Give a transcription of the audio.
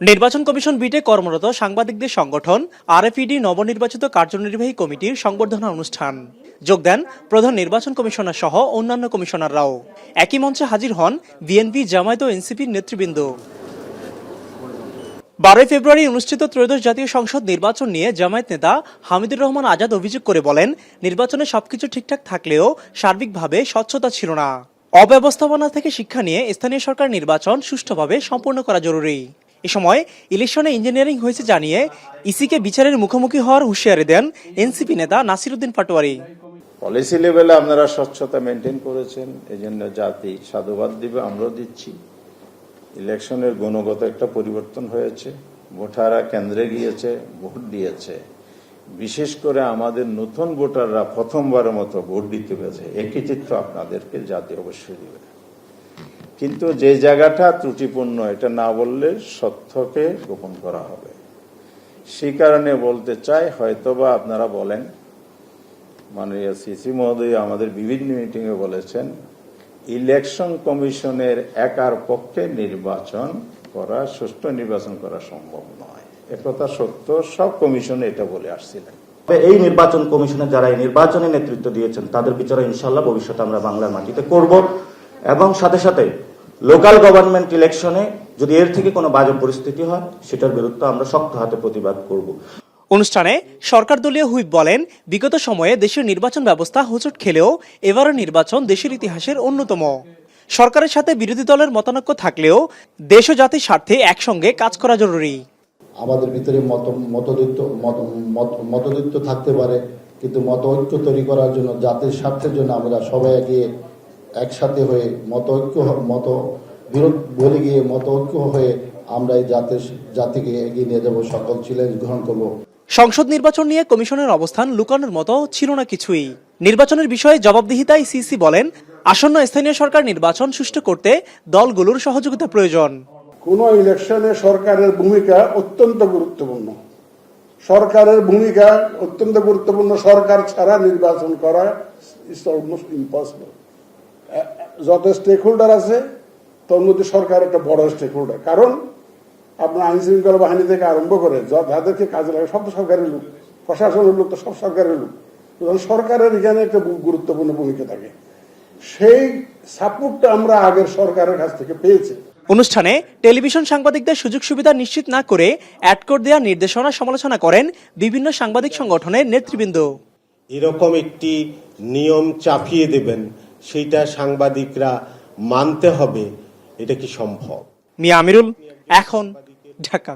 নির্বাচন কমিশন বিটে কর্মরত সাংবাদিকদের সংগঠন আরএফইডি নবনির্বাচিত কার্যনির্বাহী কমিটির সংবর্ধনা অনুষ্ঠান। যোগ দেন প্রধান নির্বাচন কমিশনার সহ অন্যান্য কমিশনাররাও। একই মঞ্চে হাজির হন বিএনপি, জামায়াত ও এনসিপির নেতৃবৃন্দ। 12 ফেব্রুয়ারি অনুষ্ঠিত ত্রয়োদশ জাতীয় সংসদ নির্বাচন নিয়ে জামায়াত নেতা হামিদুর রহমান আজাদ অভিযোগ করে বলেন, নির্বাচনে সবকিছু ঠিকঠাক থাকলেও সার্বিকভাবে স্বচ্ছতা ছিল না। অব্যবস্থাপনা থেকে শিক্ষা নিয়ে স্থানীয় সরকার নির্বাচন সুষ্ঠুভাবে সম্পন্ন করা জরুরি। এ সময় ইলেকশনে ইঞ্জিনিয়ারিং হয়েছে জানিয়ে ইসিকে বিচারের মুখোমুখি হওয়ার হুঁশিয়ারি দেন এনসিপি নেতা নাসিরউদ্দিন পাটোয়ারি। পলিসি লেভেলে আপনারা স্বচ্ছতা মেনটেন করেছেন, এই জন্য জাতি সাধুবাদ দিবে, আমরাও দিচ্ছি। ইলেকশনের গুণগত একটা পরিবর্তন হয়েছে, ভোটাররা কেন্দ্রে গিয়েছে, ভোট দিয়েছে। বিশেষ করে আমাদের নতুন ভোটাররা প্রথমবারের মতো ভোট দিতে পেরেছে। এই কৃতিত্ব আপনাদেরকে জাতি অবশ্যই দিবে। কিন্তু যে জায়গাটা ত্রুটিপূর্ণ, এটা না বললে সত্যকে গোপন করা হবে। সেই কারণে বলতে চাই, হয়তোবা আপনারা বলেন, মাননীয় সিসি মহোদয় আমাদের বিভিন্ন মিটিংয়ে বলেছেন, ইলেকশন কমিশনের একার পক্ষে নির্বাচন করা, সুষ্ঠু নির্বাচন করা সম্ভব নয়। একথা সত্য, সব কমিশনে এটা বলে আসছিলেন। এই নির্বাচন কমিশনে যারা এই নির্বাচনে নেতৃত্ব দিয়েছেন তাদের বিচারে ইনশাল্লাহ ভবিষ্যতে আমরা বাংলার মাটিতে করব, এবং সাথে সাথে লোকাল গভর্নমেন্ট ইলেকশনে যদি এর থেকে কোনো বাজে পরিস্থিতি হয় সেটার বিরুদ্ধে আমরা শক্ত হাতে প্রতিবাদ করব। অনুষ্ঠানে সরকার দলীয় হুইপ বলেন, বিগত সময়ে দেশের নির্বাচন ব্যবস্থা হোঁচট খেলেও এবারের নির্বাচন দেশের ইতিহাসের অন্যতম। সরকারের সাথে বিরোধী দলের মতানৈক্য থাকলেও দেশ ও জাতির স্বার্থে একসঙ্গে কাজ করা জরুরি। আমাদের ভিতরে মতদ্বৈত থাকতে পারে, কিন্তু মত ঐক্য তৈরি করার জন্য, জাতির স্বার্থের জন্য আমরা সবাই এগিয়ে একসাথে হয়ে মত বিরোধ বলে গিয়ে মত ঐক্য হয়ে আমরা এই জাতিকে এগিয়ে নিয়ে যাব, সকল চ্যালেঞ্জ গ্রহণ করব। সংসদ নির্বাচন নিয়ে কমিশনের অবস্থান লুকানোর মতো ছিল না কিছুই। নির্বাচনের বিষয়ে জবাবদিহিতায় সিসি বলেন, আসন্ন স্থানীয় সরকার নির্বাচন সুষ্ঠু করতে দলগুলোর সহযোগিতা প্রয়োজন। কোন ইলেকশনে সরকারের ভূমিকা অত্যন্ত গুরুত্বপূর্ণ। সরকারের ভূমিকা অত্যন্ত গুরুত্বপূর্ণ। সরকার ছাড়া নির্বাচন করা ইজ অলমোস্ট ইম্পসিবল। যত স্টেক হোল্ডার আছে তার মধ্যে সরকার একটা বড় স্টেক হোল্ডার। কারণ আপনার আইন শৃঙ্খলা বাহিনী থেকে আরম্ভ করে যাদেরকে কাজে লাগে সব তো সরকারের লোক, প্রশাসনের লোক তো সব সরকারের লোক। সরকারের এখানে একটা গুরুত্বপূর্ণ ভূমিকা থাকে। সেই সাপোর্টটা আমরা আগের সরকারের কাছ থেকে পেয়েছি। অনুষ্ঠানে টেলিভিশন সাংবাদিকদের সুযোগ সুবিধা নিশ্চিত না করে অ্যাডকোড দেওয়ার নির্দেশনা সমালোচনা করেন বিভিন্ন সাংবাদিক সংগঠনের নেতৃবৃন্দ। এরকম একটি নিয়ম চাপিয়ে দেবেন, সেইটা সাংবাদিকরা মানতে হবে, এটা কি সম্ভব? মিয়া আমিরুল, এখন, ঢাকা।